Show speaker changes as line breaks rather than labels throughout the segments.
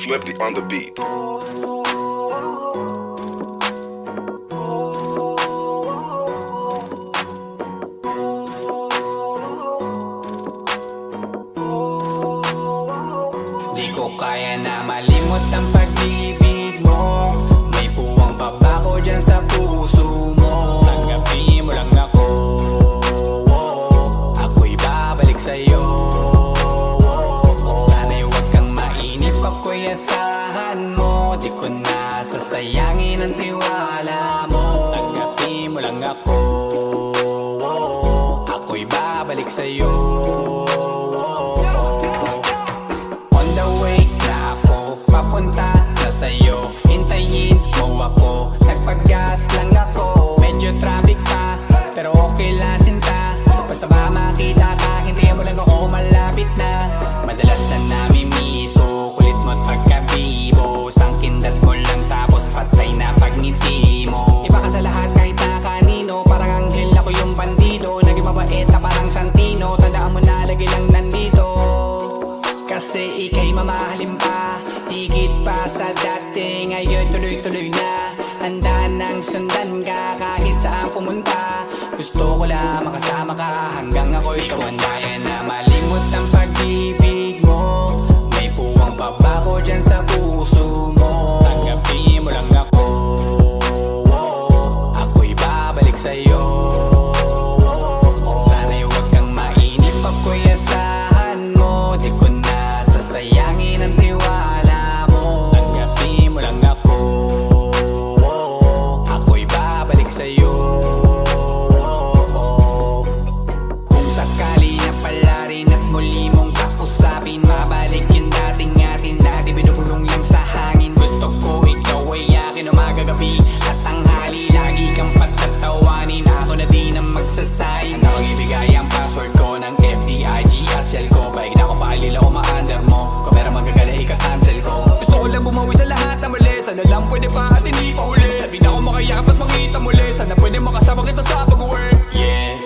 Flippy on the beat.
Di ko kaya na malimot ang pag-ibig mo. May puwang pa ba ko dyan sa puso mo? Tanggapin mo lang ako, ako'y babalik sa'yo. Sana'y huwag kang mainip, ako'y asahan mo. Di ko na sasayangin ang tiwala mo. Tanggapin mo lang ako, ako'y babalik sa'yo. Papunta na sa'yo, hintayin mo ako. Nagpag-gas lang ako, medyo traffic pa, pero okay lang sinta. Basta ba makita ka, hintayin mo lang ako, malapit na. Madalas na namimiso, kulit mo't pagkabibo. Sangkindat mo lang tapos patay na pagngiti mo. Iba ka sa lahat kahit na kanino, parang anghel ako yung bandido. Naging mabait na parang Santino, tandaan mo na lagi lang nandito. Kasi ika'y mamahalin pa, higit pa sa dati. Ngayon tuloy-tuloy na, handa nang sundan ka kahit saan pumunta. Gusto ko lang makasama ka hanggang ako'y tumanda. Na malimot ang pag-ibig mo. May puwang pa ba ko dyan sa puso mo? Tanggapin mo lang ako, ako'y babalik sa'yo. Sana'y huwag kang mainip, ako'y asahan mo. Di ko na sasayangin ang tiwala mo. Tanggapin mo lang ako, ako'y babalik sa'yo. Kung sakali na pala rin at muli mong kausapin, mabalik yung dating atin dati binubulong lang sa hangin. Gusto ko ikaw ay akin umaga-gabi at tanghali. Lagi kang pagtatawanin, ako na din ang magsasayin. Na mag-ibigay ang password ko ng FB, IG at cell ko. Baik na ako paalila o ma-under mo, kung meron magagala ika-cancel ko. Gusto ko lang bumawi sa lahat na mali. Sana lang pwede pa at hindi pa huli. Sabi na ako makayakap at makita muli. Sana pwede makasama kita sa pag-work. Yeah,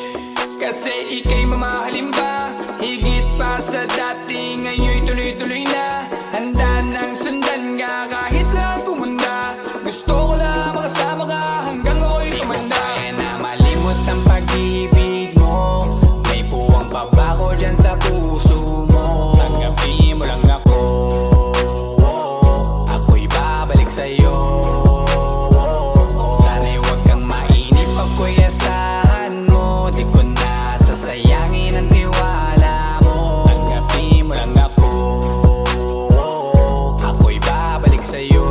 kasi ika'y mamahalin ba, higit pa sa dati. Ngayon'y tuloy-tuloy na, handa nang sundan ka kahit saan pumunta. Gusto ko lang makasama ka hanggang ako'y tumanda. Di ko kaya na malimot ang pag-ibig mo. May puwang pa ba ko dyan sa puso mo? Tanggapin mo lang ako, ako'y babalik sa'yo. Sana'y huwag kang mainip, ako'y asahan mo. Di ko na sasayangin ang tiwala mo. Tanggapin mo lang ako, ako'y babalik sa'yo.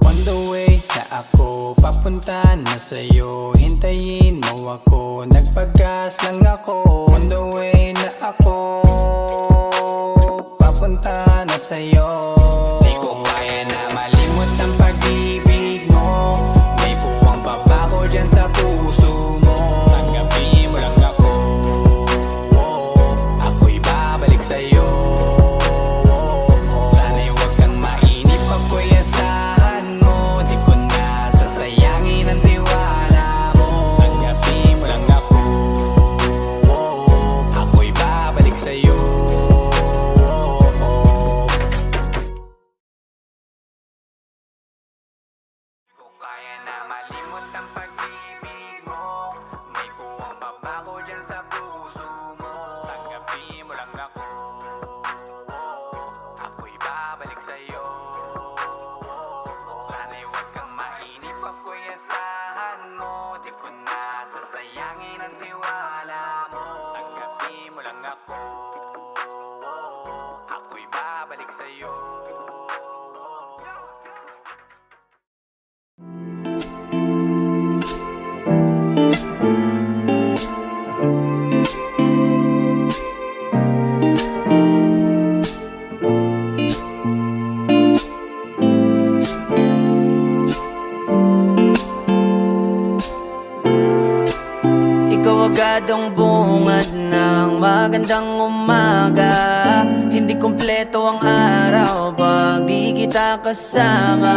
On the way na ako, papunta na sa'yo, hintayin mo ako. Nagpag-gas lang ako. On the way na ako, papunta na sa'yo. Di ko kaya na malimot ang pag-ibig mo. May puwang pa ba ko dyan sa puso mo? Tanggapin mo lang ako, ako'y babalik sa'yo. Sana'y huwag kang mainip, ako'y asahan mo. Di ko na sasayangin ang tiwala mo. Tanggapin mo lang ako, ako'y babalik sa'yo. Di ko kaya na malimot ang pag-ibig mo. May puwang pa ba ko dyan sa puso mo? Tanggapin mo lang ako, ako'y babalik sa'yo. Sana'y huwag kang mainip, ako'y asahan mo. Di ko na sasayangin ang tiwala mo. Tanggapin mo lang ako, ako'y babalik sa'yo.
Ikaw agad ang bungad ng magandang umaga. Hindi kompleto ang araw pag di kita kasama.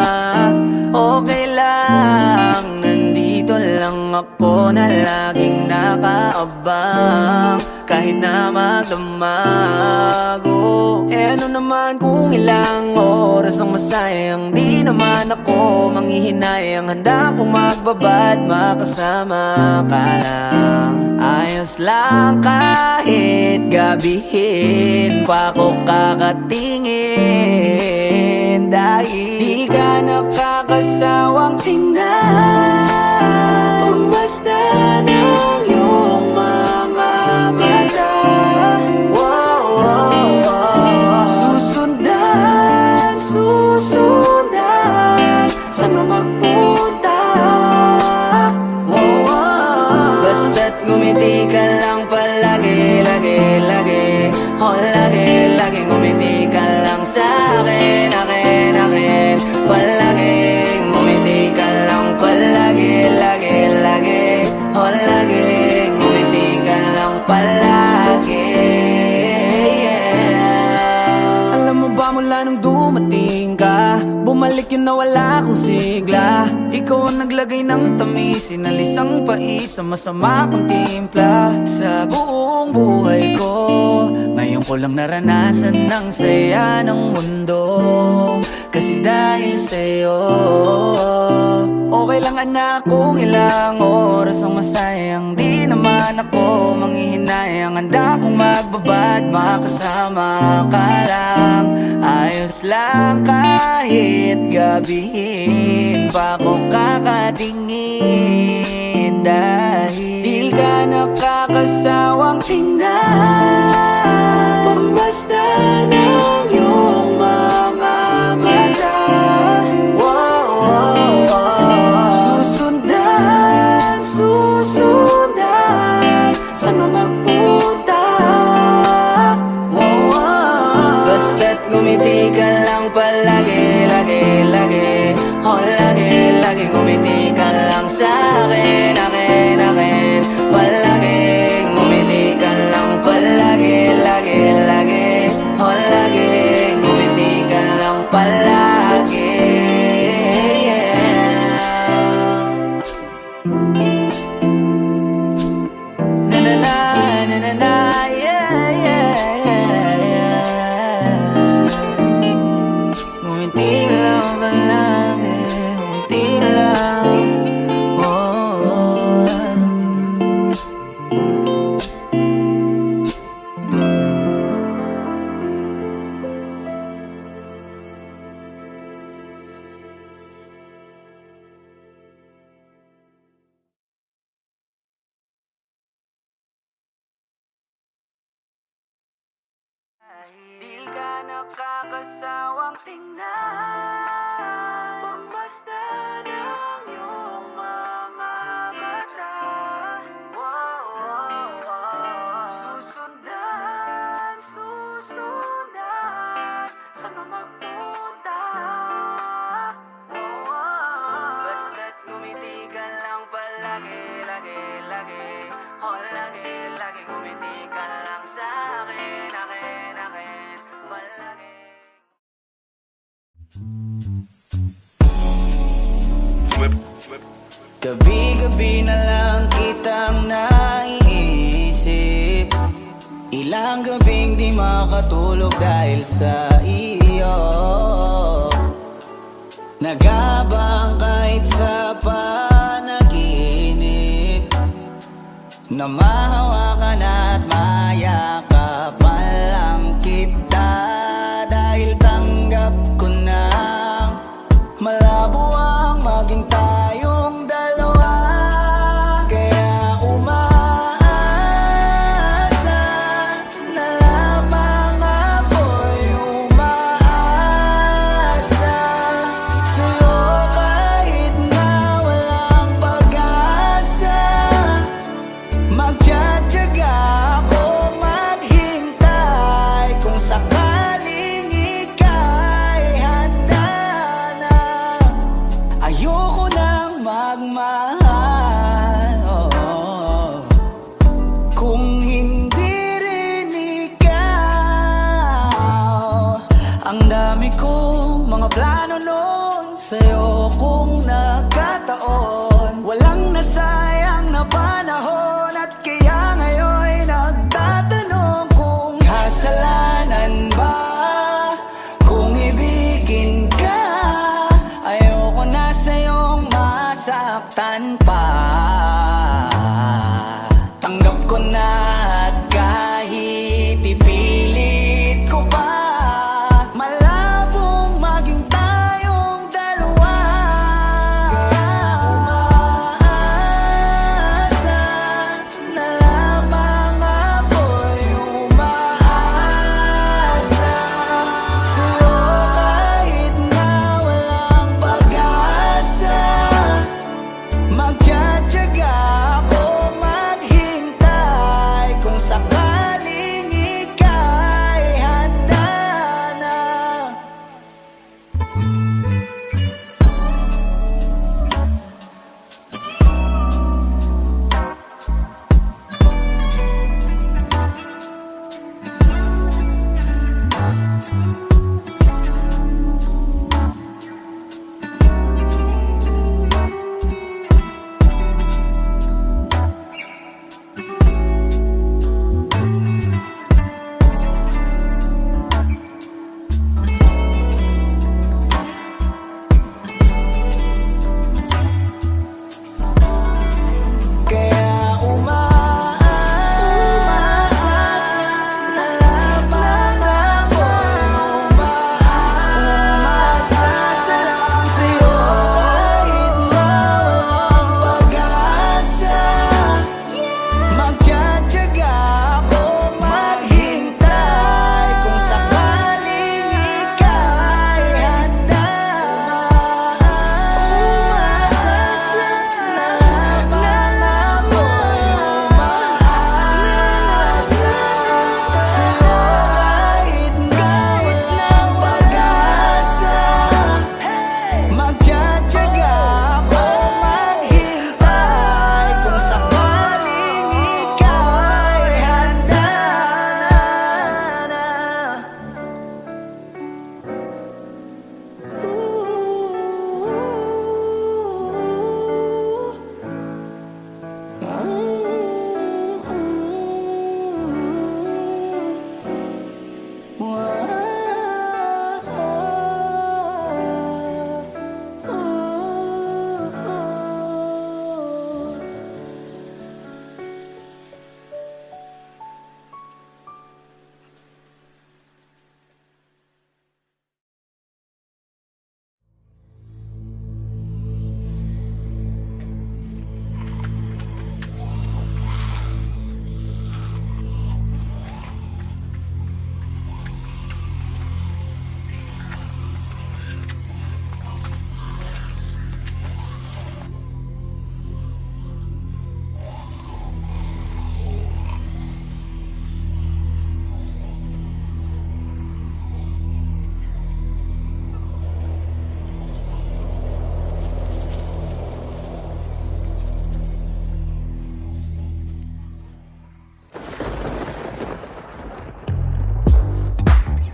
Okay lang, nandito lang ako na laging nakaabang. kahit na magdamago. Ano naman kung ilang oras ang masayang, di naman ako manghihinayang. Handa kong magbabad, makasama ka lang. Ayos lang kahit gabihin pa ko kakatingin, dahil di ka nakakasawang tingnan. Basta ng iyong mga mata, susundan saan mo magpunta. Basta't ngumiti ka lang palagi, lagi, lagi. Lagi, lagi ngumiti ka lang sa'kin, akin, akin. Palagi, ngumiti ka lang palagi, lagi, lagi. Lagi, ngumiti ka lang palagi. Alam mo ba mula nung dumating ka, bumalik yun na wala akong sigla. Ikaw ang naglagay ng tamis, sinalis ang pait sa masama kong timpla. Sa buong buhay ko, ngayon ko lang naranasan ng saya ng mundo. Kasi dahil sa'yo, okay lang anak kung ilang oras ang masayang. Di naman ako manghihinayang, handa kong magbabad, makasama ka lang. Ayos lang kahit gabihin pa ko kakatingin, dahil di ka nakakasawang tingnan. Basta ng iyong mga mata, susundan, susundan saan mo magpunta. Basta't ngumiti ka lang palagi, lagi, lagi. Lagi, lagi ngumiti ka lang sa'kin, akin, akin. Palagi, ngumiti ka lang palagi, lagi, lagi. Lagi, ngumiti ka lang palagi. Na na na, na na na, yeah, yeah, yeah. Ngumiti lang palagi, ngumiti lang, oh. Di ka nakakasawang tingnan. Basta ng iyong mga mata, susundan, susundan saan mo magpunta. Basta't ngumiti ka lang palagi, lagi, lagi. Lagi, lagi ngumiti ka lang sa'kin, akin, akin. Palagi. Gabi-gabi na lang kitang naiisip. Ilang gabing di makatulog dahil sa iyo. Nagabang kahit sa panaginip, na mahawakan at mayakapan lang kita. Dahil tanggap ko na malabo ang maging tayong dalawa. Kaya umaasa na lamang ako'y umaasa sa'yo, kahit na walang pag-asa. Magtsatsaga ako maghintay kung sakaling ika'y handa na. Ayoko nang magmahal, kung hindi rin ikaw. Ang dami kong mga plano noon sa'yo kung nagkataon. Walang nasayang na panahon, at kaya ngayon'y nagtataon. masaktan pa. Tanggap ko na at kahit ipilit ko pa, malabong maging tayong dalawa. Kaya umaasa na lamang ako'y umaasa sa'yo kahit na walang pag-asa. Magtsatsaga ako maghintay kung sakaling ika'y handa na. Kaya umaasa na lamang ako'y umaasa sa'yo kahit na walang pag-asa. Magtsatsaga ako maghintay kung sakaling ika'y handa. Umaasa na lamang ako'y umaasa sa'yo kahit na walang pag-asa. Magtsatsaga ako maghintay kung sakaling ika'y handa na.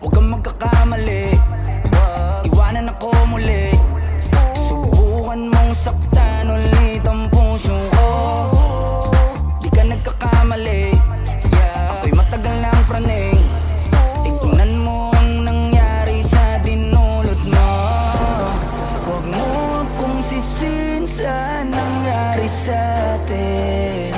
Huwag kang magkakamali, iwanan ako muli. Subukan mong saktan ulit ang puso ko. Di ka nagkakamali, ako'y matagal ng praning. Tingnan mo ang nangyari sa dinulot mo. Huwag mo akong sisihin sa nangyari sa atin.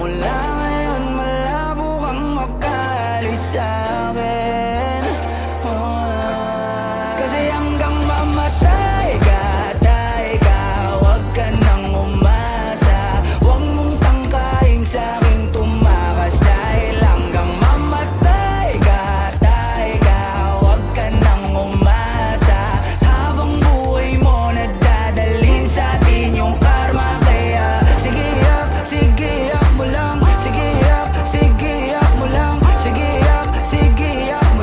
Mula ngayon malabo kang makalis sa'kin. Kasi hanggang mamatay ka, huwag ka nang umasa. Huwag mong tangkaing sa'king tumakas. Dahil hanggang mamatay ka, huwag ka nang umasa. Habang buhay mo nadadalhin sa atin yung karma. Kaya sige yak mo lang. Sige yak mo lang. Sige yak mo lang. Sige yak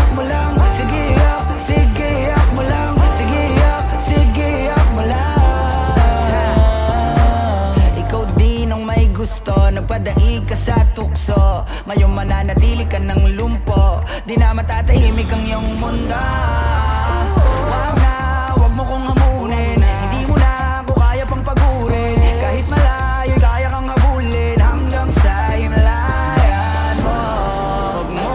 mo lang. Sige yak mo lang. Sige yak mo lang. Ikaw din ang may gusto, nagpadaig ka sa tukso. Ngayon mananatili ka ng lumpo, di na matatahimik ang iyong mundo. Wag mo kong hamunin, hindi mo na ako kaya pang pagurin. Kahit malayo, kaya kang habulin hanggang sa himlayan mo. Huwag mo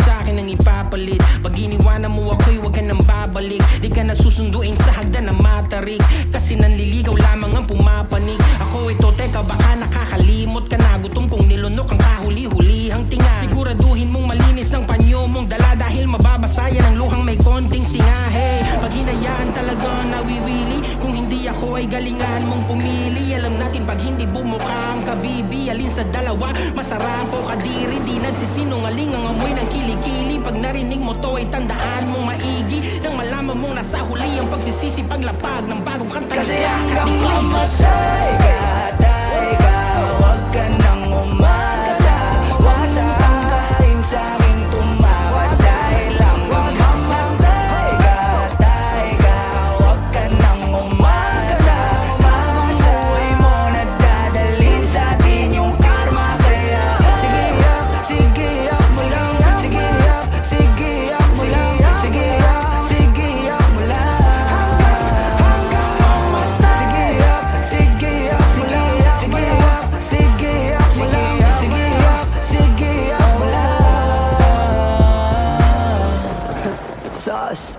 sa akin ang ipapalit. Pag iniwanan mo ako'y wag ka nang babalik. Di ka na susunduin sa hagdan na matarik, kasi nanliligaw lamang ang pumapanig. Ako ito, teka baka nakakalimot ka na. Gutom kong nilunok ang kahuli-hulihang tinga. Siguraduhin mong malinis ang panyo mong dala, dahil mababasayan ang luhang may konting singahe. Pag hinayaan talaga nawiwili, kung hindi ako ay galingan mong pumili. Alam natin pag hindi bumuka ang kabibi, alin sa dalawa masarap o kadiri. Di nagsisinungaling ang amoy ng kilikili. Pag narinig mo to ay tandaan mong maigi, nang malaman mong nasa huli ang pagsisisi paglapag ng bagong kanta.
Kasi hanggang mamatay ka, huwag ka nang umasa. Huwag sang tanggain sa'king tumawas, dahil hanggang mamatay ka, huwag ka nang umasa. Ang buhay mo na dadalhin sa'tin yung karma. Kaya sige yak mo lang. Sige yak mo lang. Sige yak mo lang. Sauce.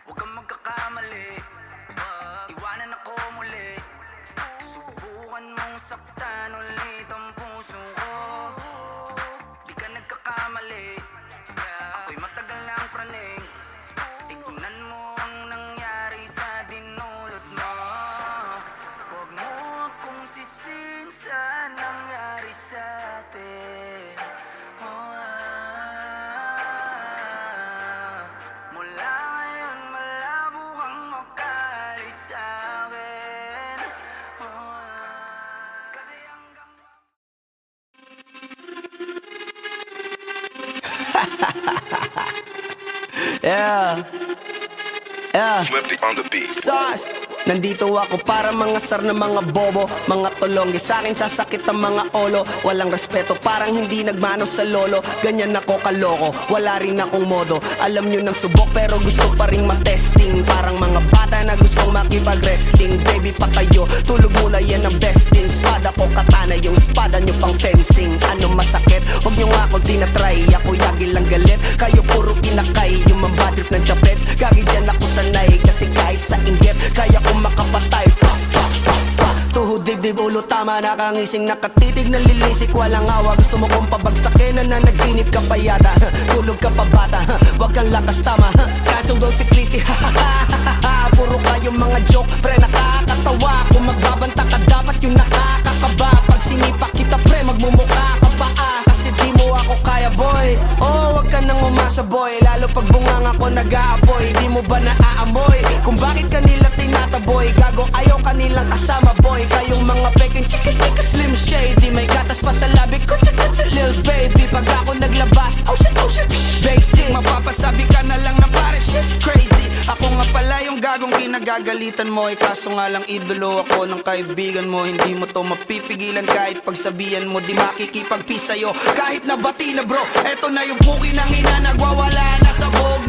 Huwag kang magkakamali, iwanan ako muli. Subukan mong saktan ulit ang puso ko. Di ka nagkakamali, ako'y matagal ng praning. Tignan mo ang nangyari sa dinulot mo. Huwag mo akong sisihin sa nangyari sa atin. Mula ngayon malabo kang makaalis sa'kin. Kasi hanggang
Swifty on the beat.
Sauce. Nandito ako para mangasar ng mga bobo, mga tulonggi. Sa'kin sasakit ang mga olo. Walang respeto, parang hindi nagmano sa lolo. Ganyan ako kaloko, wala rin akong modo. Alam nyo ng subok pero gusto pa rin matesting. Parang mga bata na gustong makipag-wrestling. Baby pa kayo, tulog muna yan ang best in. Spada ko katana, yung spada nyo pang fencing. Ano masakit? Huwag nyo nga ako tinatry. Ako yagi lang galit, kayo puro inakay. Yung mambadrit ng chapets, gagi dyan ako sanay. Kasi kahit sa inggit, kaya ko makapatay. Tuhod, dibdib, ulo, tama, nakangising, nakatitig, nalilisik, walang awa. Gusto mo kong pabagsakin, nananaginip ka pa yata. Tulog ka pa bata, wag kang lakas tama. Kasundo si Chrissy, puro kayong mga joke, pre, nakakatawa. Kung magbabanta ka, dapat yung nakakakaba. Pag sinipak kita, pre, magmumukha ka pa kasi di mo ako kaya, boy. Oh, wag ka nang umasa, boy. Lalo pag bunganga ko nag-aapoy. Di mo ba naaamoy kung bakit kanila tinataboy? Gago, ayaw kanilang kasama, boy. Kayong mga peking chika-chika slim shady, may gatas pa sa labi ko, chika-chika lil baby. Pag ako naglabas, oh shit, basic. Mapapasabi ka na lang na pare, shit's crazy. Ako nga pala yung gagong kinagagalitan mo. Kaso nga lang idolo ako ng kaibigan mo. Hindi mo to mapipigilan kahit pagsabihan mo. Di makikipag-peace sa'yo kahit nabati na, bro. Eto na yung puki ng ina, nagwawala na sabog.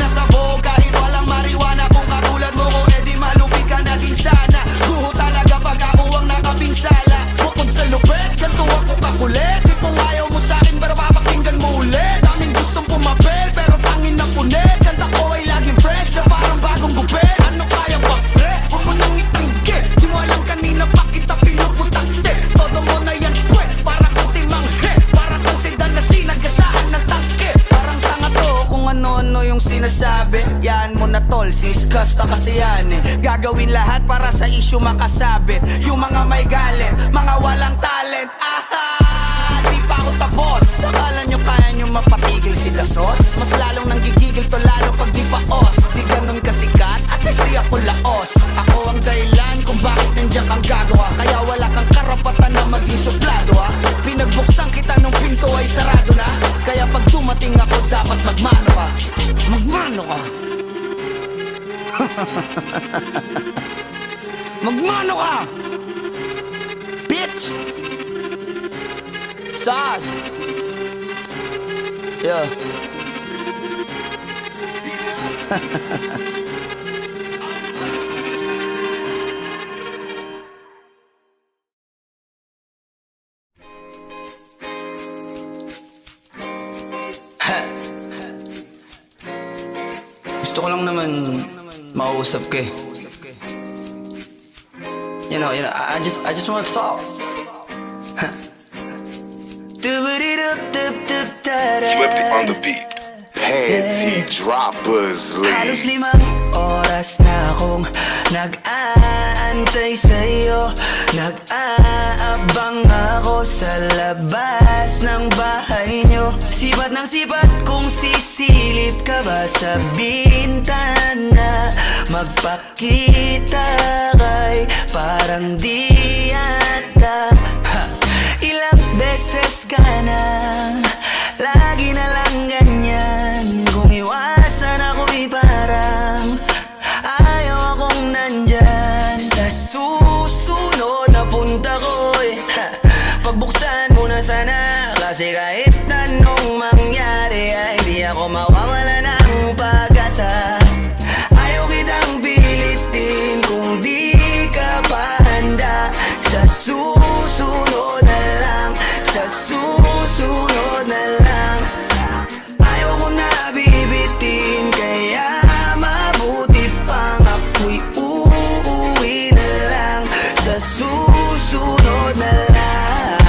Kahit walang mariwana, kung katulad mo ko, edi malupi ka na din sana. Guho talaga pag ako ang nakapinsala. Bukod sa lupet, ganito ako kakulit. Di kung ayaw mo sa'kin, pero papakinggan mo ulit. Daming gustong pumapel, pero tangin na punit. Kanta ko ay laging fresh, na parang bagong gupit. Ano kaya pa, pre? Huwag mo nang itingge. Di mo alam kanina pa kita pinuputakte. Todo mo na yan, pwe, para kang timanghe. Para kang sedan na sinagasaan ng tangke. Parang tanga to kung ano-ano yung sinasabi. Yan mo na tol, siskas na kasi yan eh. Gagawin lahat para sa issue makasabit. Yung mga may galit, mga walang talent. Di pa ako tapos. Akala nyo kaya nyo mapatigil si Dasos? Mas lalong nanggigigil to lalo pag di pa os. Di ganun kasikat, at least di ako laos. Ako ang dahilan kung bakit nandiyan kang gagawa. Kaya wala kang karapatan na maging suplado ha. Pinagbuksan kita nung pinto ay sarado na. Kaya pag dumating ako dapat magmano ka. Magmano ka. Magmano ka, bitch. Sauce. Yeah. ko lang naman makausap ka eh. You know, I just want to talk.
Swifty on the beat. Panty Droppers
Halos
League.
5 oras na akong nag-aantay sa'yo. Nag-aabang ako sa labas ng bahay nyo. Sipat ng sipat kung sisilip ka ba sa bintana. Magpakita kay parang di yata. Ilang beses ka na, lagi na lang ganyan. Kung iwasan ako'y parang ayaw akong nandyan. Sa susunod na punta ko'y pagbuksan mo na sana. Kasi kahit anong mangyari ay di ako mawawala ng pag-asa. Ayaw kitang pilitin kung di ka pa handa. Sa susunod na lang, sa susunod na lang. Ayaw ko na bibitin, kaya mabuti pang ako'y uuwi na lang. Sa susunod na lang.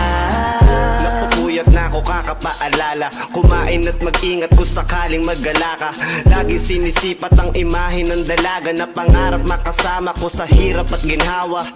Napupuyat na ako kakapaalala. Kumain at mag-ingat kung sakaling magala ka. Lagi sinisipat ang imahe ng dalaga na pangarap makasama ko sa hirap at ginhawa.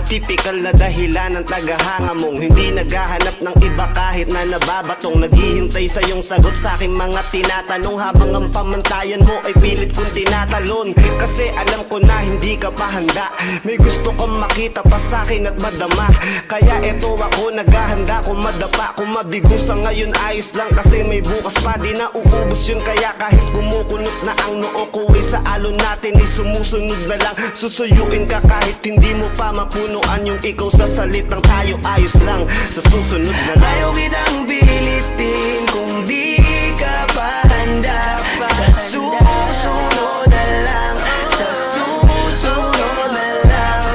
Typical na dahilan ng tagahanga mong hindi naghahanap ng iba kahit na nababatong. Naghihintay sa iyong sagot sa aking mga tinatanong, habang ang pamantayan mo ay pilit kong tinatalon. Kasi alam ko na hindi ka pa handa. May gusto kang makita pa sa akin at madama. Kaya eto ako naghahanda, kung madapa, kung mabigo sa ngayon ayos lang. Kasi may bukas pa, di na uubos yun. Kaya kahit kumukunot na ang noo ko ay sa alon natin ay sumusunod na lang. Susuyuin ka kahit hindi mo pa mapunuan yung ikaw sa salitang tayo ayos lang. Sa susunod na lang.
Ayaw kitang pilitin kung di ka pa handa. Sa susunod na lang, sa susunod na lang.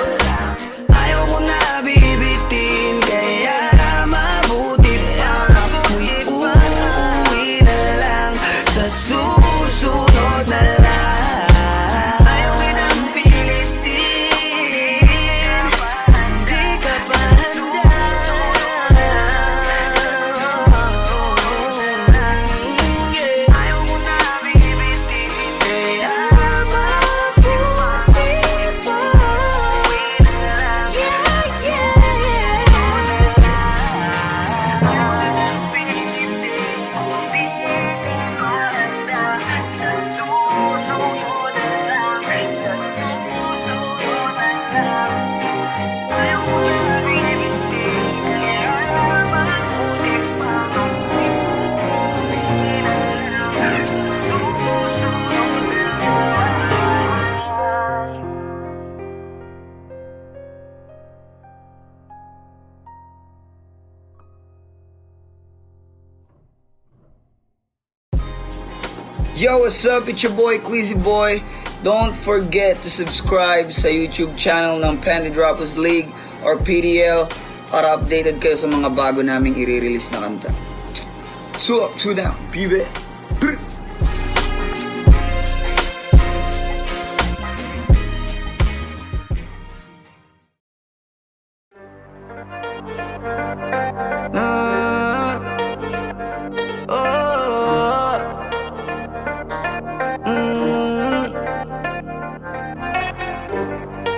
Ayaw ko na bibitin, kaya mabuti pang ako'y uuwi na lang. Sa susunod na lang. Ayaw kitang pilitin, di ka pa handa. Ayaw ko na bibitin, kaya mabuti pang uuwi na lang.
Yo, what's up? It's your boy, Queasy Boy. Don't forget to subscribe sa YouTube channel ng Panty Droppers League or PDL para updated kayo sa mga bago naming i-release na kanta. So up, so down, baby.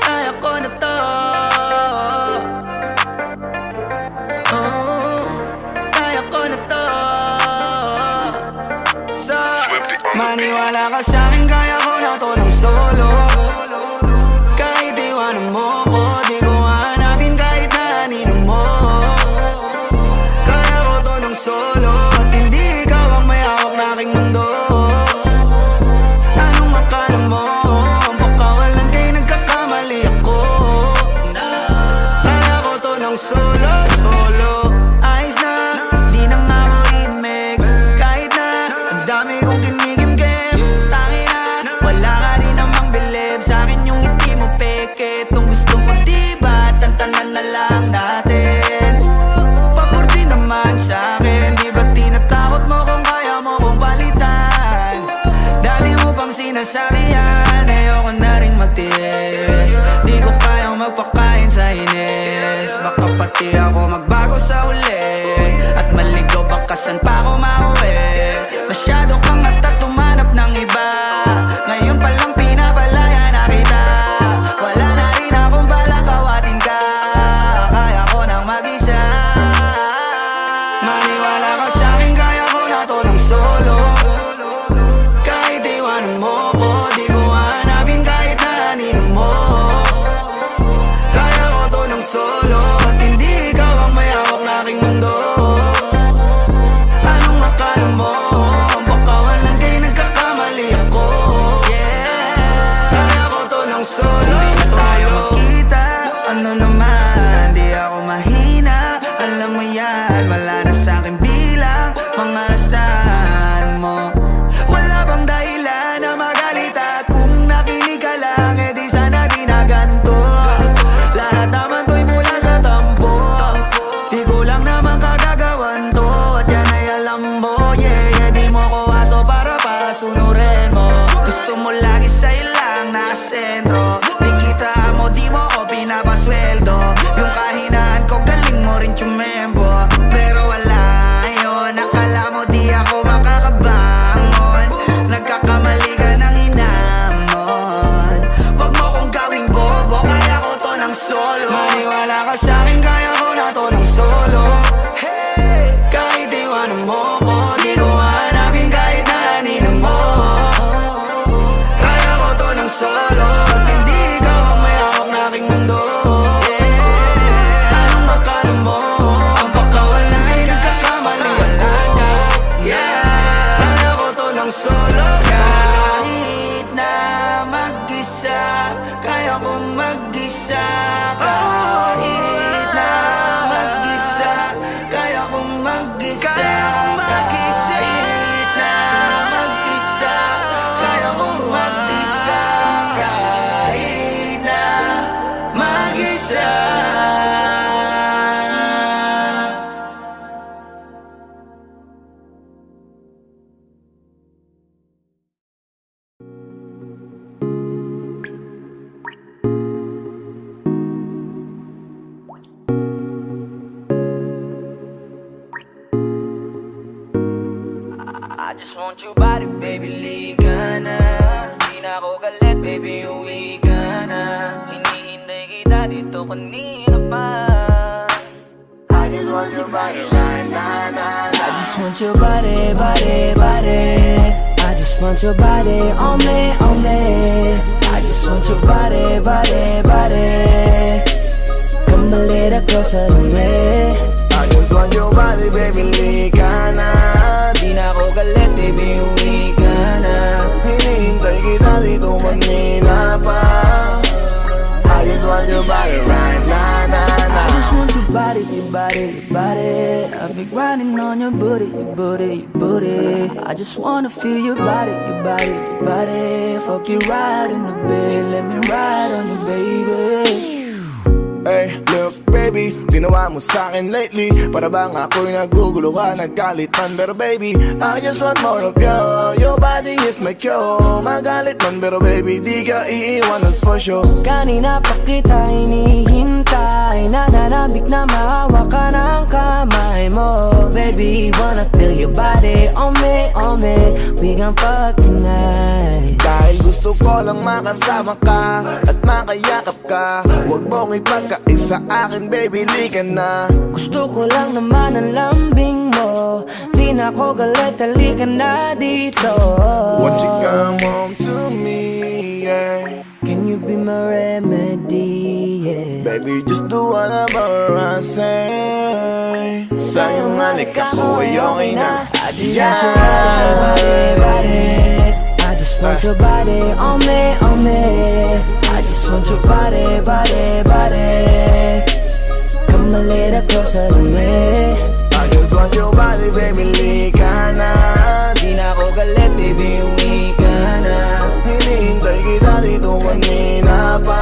Ayaw ko na to. Ayaw ko na to.
Swifty on the beat.
Maniwala ka sa'kin, kaya ko na to ng solo. Kahit iwanan mo ko, di ko hanapin kahit na anino mo. Kaya ko to ng solo, at hindi ikaw ang may hawak na aking mundo. Anong akala mo? Baka walang kay nagkakamali ako. Kaya ko to ng solo, solo. Ayos na, di na nga ako imig. Kahit na, ang dami kong kinigim-gim. Tangi na, wala ka rin namang bilib sa akin yung ngiti mo peke. Kung gusto mo diba, tantanan na lang natin. Pabordi naman sa akin, di ba tinatakot mo kung kaya mo kong palitan? Dali mo pang sinasabi Di ako magbago sa uli At maligaw baka saan pa ako mauwi Masyado kang at tumanap ng iba Ngayon palang pinapalaya na kita Wala na rin akong balak kawatin ka Kaya ko nang mag-isa Maniwala ka sa'kin, kaya ko na to ng solo Kahit iwanan mo ko, di ko hanapin kahit na anino mo Kaya ko to ng solo At hindi ikaw ang may hawak na aking mundo Anong akala mo? Baka walang kayo nagkakamali ako Kaya ko to ng solo Hindi na tayo magkita Ano naman? Di ako mahina Alam mo yan Wala na sa'kin bilang Mga asahan mo Wala bang dahilan na magalit at kung nakinig ka lang eh di sana di na ganito Lahat naman to'y mula sa tampo Di ko lang naman kagagawan to At yan ay alam mo yeah di mo ko aso para pasunurin mo Gusto mo lagi sa'yo lang nakasentro Pikita mo di mo ko pinapasweldo Yung kahinaan ko galing mo rin tumempo Pero wala yun Akala mo di ako makakabangon Nagkakamali ka ng inamon Wag mo kong gawing bobo Kaya ko to ng solo Maniwala ka sa'kin Kaya ko na to ng solo Hey, kahit iwanan mo ko Di ko hanapin kahit na anino mo Kaya ko to ng solo At hindi ikaw ang may hawak na aking mundo Anong akala mo? Ang baka wala ay nagkakamali ako Kaya ko to ng solo Kahit na mag-isa Kaya kong mag-isa Kahit na mag-isa Kaya kong mag-isa Kahit na mag-isa Kaya kong mag-isa Kahit na mag-isa I just want your body, baby, liga na Di na ako galit, baby, uwi ka na Hinihintay kita dito kanina pa I just want your body, I just want your body, body, body I just want your body on me, on me I just want your body, body, body Come a little closer to me I just want your body, baby, liga na Di na ako galit, baby, uwi ka na Hinihintay kita dito kanina pa I just want your body right now, I just want your body, your body, your body I've been grinding on your booty, your booty, your booty I just wanna feel your body, your body, your body Fuck you right in the bed, let me ride on you, baby
Hey, look baby, ginawa mo sa'kin lately Para bang ako'y nagugulo ka, nagkalitan Pero baby, I just want more of you Your body is my cure Magalit man pero baby, di ka iiwan, that's for sure
Kanina pa kita hinihintay Nananabik na mahawak ka ng kamay mo Baby, wanna feel your body on me, we gon' fuck tonight
Dahil gusto ko lang makasama ka At makayakap ka Huwag mong ipagkaisa akin baby, lika na
Gusto ko lang naman ang lambing mo Di na ako galit, halika na dito
Won't you come home to me, yeah
Can you be my remedy, yeah
Baby, just do whatever I say Sa'yong halik ako ay okay na
I just want your body, body I just want your body on me I just want your body, body, body Come a little closer to me
I just want your body, baby, lika na
Di na ako galit, baby, uwi ka na
Hinihintay kita dito kanina pa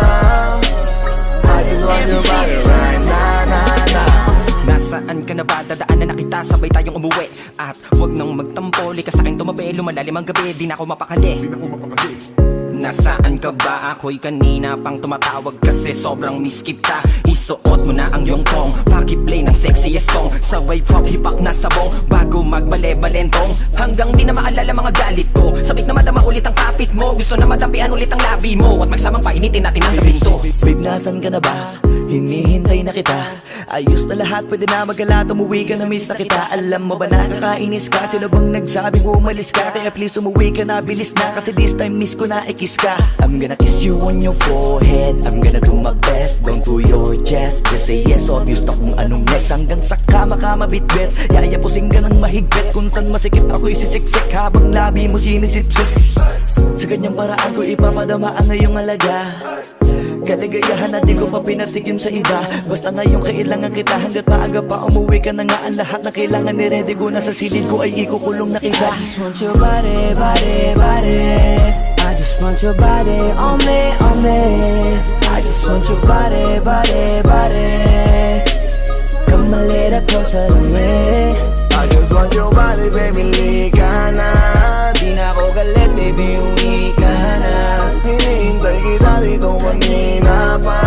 I just want your body right now,
Nasaan ka na ba? Dadaanan na kita, sabay tayong umuwi At wag nang magtampo, lika sa'kin tumabi Lumalalim ang gabi, di na ako mapakali nasaan ka ba? Ako'y kanina pang tumatawag kasi sobrang miss kita. Isuot mo na ang iyong tong, pakiplay ng sexiest song, sabay pop hipak na sabong, bago magbale-balentong, hanggang di na maalala mga galit ko. Sabik na madama ulit ang kapit mo, gusto na madapian ulit ang labi mo, at magsamang painitin natin ang gabing to.
Babe, nasan ka na ba? Hinihintay na kita. Ayos na lahat, pwede na magala. Umuwi ka na, miss na kita. Alam mo ba nakakainis ka? Sino bang nagsabing umalis ka? Kaya please umuwi ka na, bilis na. Kasi this time miss ko na ikis ka. I'm gonna kiss you on your forehead. I'm gonna do my best down to your chest. Just say yes, obvious na kung anong next. Hanggang sa kama ka mabitbit. Yayapusing ka ng mahigpit. Kung saan masikip ako'y sisiksik, habang labi mo sinisipsip. Sa ganyang paraan ko ipapadama ang ngayong alaga. Kaligayahan na di ko pa pinatigim sa iba. Basta ngayon kailangan kita, hanggat maaga pa umuwi ka na nga. Ang lahat na kailangan ni-ready ko na sa silid ko ay ikukulong na kita.
I just want your body, body, body. I just want your body on me, on me. I just want your body, body, body. Come a little closer to me.
I just want your body, baby, lika na.
Di na ako galit, baby, uwi ka na.
Hinihintay kita dito kanina pa.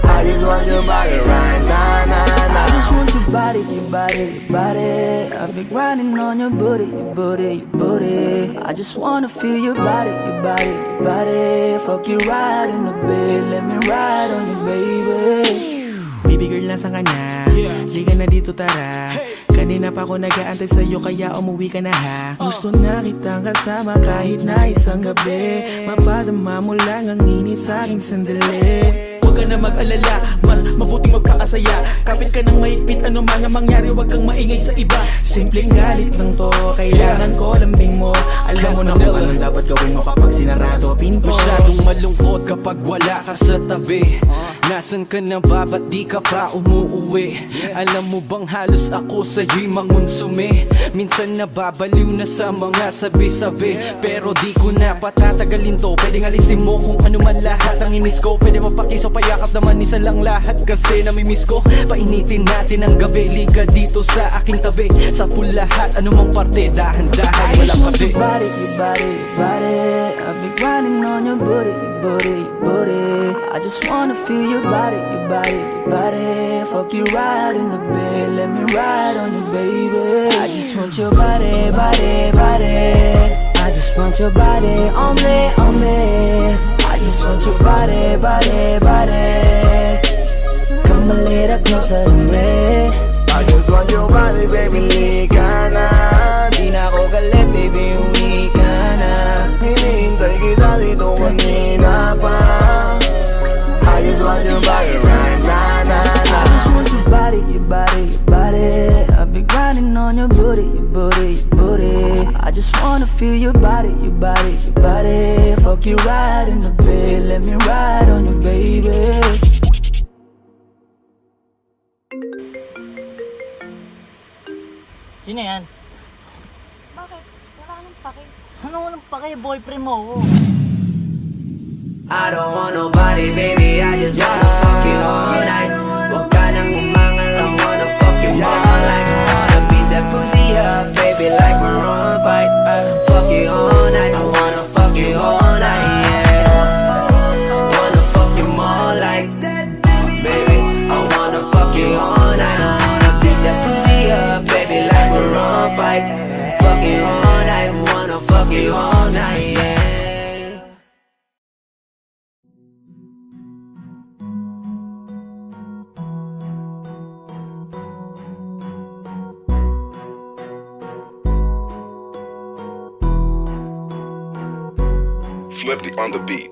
I just want your body right now,
I just want your body, your body, your body. I've been grinding on your booty, your booty, your booty. I just wanna feel your body, your body, your body. Fuck you right in the bed, let me ride on you, baby.
Baby girl, nasa ka na? Liga na dito, tara. Kanina pa ako nag-aantay sa'yo, kaya umuwi ka na ha. Gusto na kitang kasama kahit na isang gabi. Mapadama mo lang ang init sa'king sandali. Huwag ka na mag-alala, mas mabuting magpakasaya. Kapit ka ng mahigpit, ano mga mangyari, huwag kang maingay sa iba. Simpleng galit lang to, kailangan ko lambing mo. Alam mo na kung anong dapat gawin mo kapag sinarado pinto.
Masyadong malungkot kapag wala ka sa tabi. Nasaan ka na ba, ba't di ka pa umuuwi? Alam mo bang halos ako sa'yo'y mangonsume. Minsan nababaliw na sa mga sabi-sabi, pero di ko na patatagalin to. Pwedeng alisin mo kung ano man lahat ang inis ko. Pwede mapakiso, payakap naman isa lang lahat, kasi namimiss ko. Painitin natin ang gabi, liga dito sa aking tabi. Sa lahat, anumang parte, dahan-dahan, walang pati.
Your body, your body, your body. I've been grinding on your booty, your booty, your booty. I just wanna feel your body, your body, your body. Fuck you right in the bed, let me ride on you, baby. I just want your body, body, body.
I just want your body on me, on me.
I just want your body, body, body.
Come a little closer to me.
I just want your body, baby, lika na.
Di na ako galit, baby, uwi ka na.
Hinihintay kita dito kanina pa. I just want your body right now,
I just want your body, your body, your body. I've been grinding on your booty, your booty, your booty. I just wanna feel your body, your body, your body. Fuck you right in the bed, let me ride on you, baby.
Sino yan?
Bakit? Wala ka nang pake.
Ano nang pake? Boyfriend mo.
I don't want nobody, baby, I just wanna fuck you all night. Huwag ka nang umangal, I wanna fuck you all night. I wanna beat that pussy up, baby, like we're on a fight. Fuck you all night, I wanna fuck you all night, yeah. Wanna fuck you more like that, baby. I wanna fuck you all night. I wanna beat that pussy up, baby, like we're on a fight. Fuck you all night, wanna fuck you all night, yeah.
Swifty on the beat.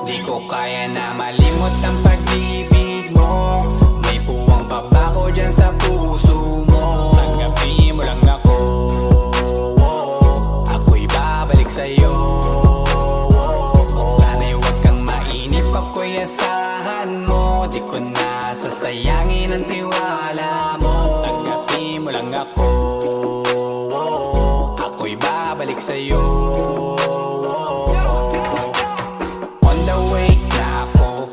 Di ko kaya na malimot ang pag-ibig mo. May puwang pa ba ko dyan sa puso mo? Tanggapin mo lang ako, ako'y babalik sa'yo. Sana'y huwag kang mainip, ako'y asahan mo. Di ko na sasayangin ang tiwala mo. Tanggapin mo lang ako, ako'y babalik sa'yo. On the way na ako,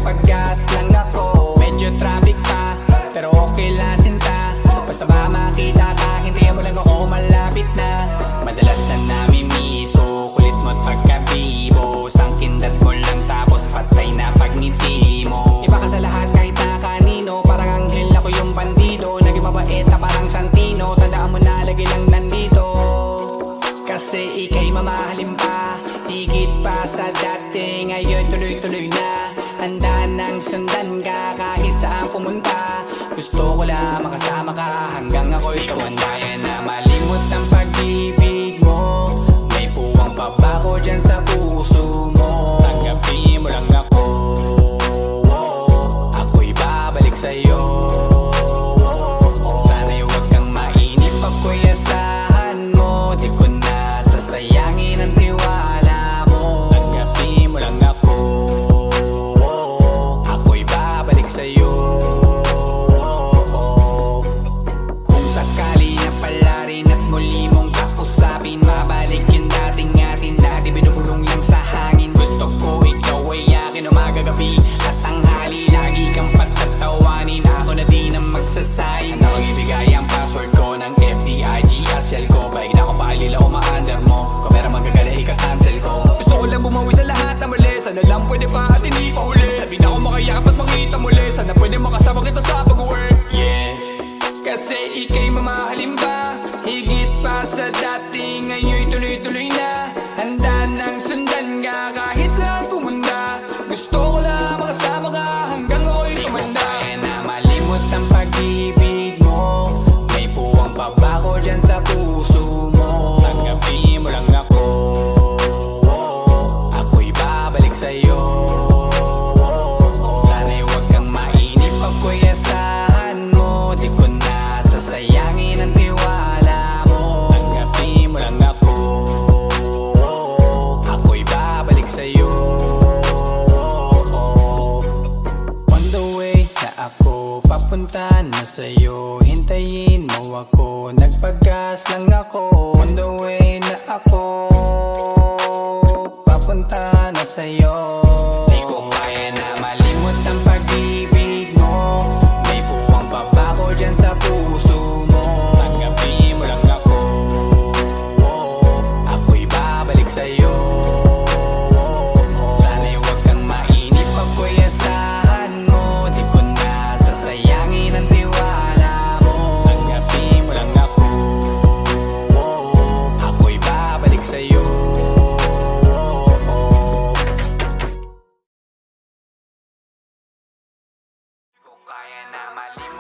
nagpagas lang ako. Medyo traffic pa, pero okay lang sinta. Basta ba makita ka, hintayin mo lang ako, malapit na. Madalas na namimiso, kulit mo't pagkabibo. Sangkindat mo lang tapos patay na pagngiti mo. Iba ka sa lahat kahit na kanino, parang anghel ako yung bandido. Naging mabait na parang Santino, tandaan mo na lagi lang nandito. Kasi ika'y mamahalin pa, higit pa sa dati. Ngayon tuloy-tuloy na, handa nang sundan ka kahit saan pumunta. Gusto ko lang makasama ka hanggang ako'y tumanda. Kaya na malimot ang pag-ibig mo, may puwang pa ba ko dyan sa puso mo? Tanggapin mo lang ako, ako'y babalik sa'yo. Sana'y huwag kang mainip, ako'y asahan mo. Di ko na sasayangin ang tiwala mo. Tanggapin mo lang ako, ako'y babalik sa'yo. Kung sakali na pala rin at muli mong kausapin, mabalik yung dating atin, dati binubulong lang sa hangin. Gusto ko ikaw ay akin umaga gabi at tanghali, lagi kang patatawanin. Ako na din ang magsasayin, ako ibigay ang password ko ng FBIG at cell ko. Baig na ako paalila o ma-under mo, kung meron magagala ika-cancel ko. Gusto ko lang bumawi sa lahat na mali, sana lang pwede pa at hindi pa huli. Sabi na ako makayakap at makita muli, sana pwede makasama kita sa pag-work. Yeah, kasi ika'y mamahalin pa, higit pa sa dati. Ngayon'y tuloy-tuloy na, handa nang sundan ka kahit saan pumunta. Gusto ko lang makasama ka hanggang ako'y tumanda. Kaya na malimot ang pag-ibig mo, may puwang pa ba ko dyan sa puso mo? Tanggapin mo lang ako, ako'y babalik sa'yo. Sana'y huwag kang mainip, ako'y asahan mo. Di ko na sasayangin ang tiwala mo. Tanggapin mo lang ako, ako'y babalik sa'yo. On the way na ako, papunta na sa'yo. Hintayin mo ako, nagpagas lang ako. On the way na ako, papunta na sa'yo. Di ko kaya na malimot ang pag-ibig mo, may puwang pa ba ko dyan sa puso mo? Tanggapin mo lang ako, ako'y babalik sa'yo. Sana'y huwag kang mainip, ako'y asahan mo. Di ko na sasayangin ang tiwala mo. Tanggapin mo lang ako, ako'y babalik sa'yo. Kaya na malimot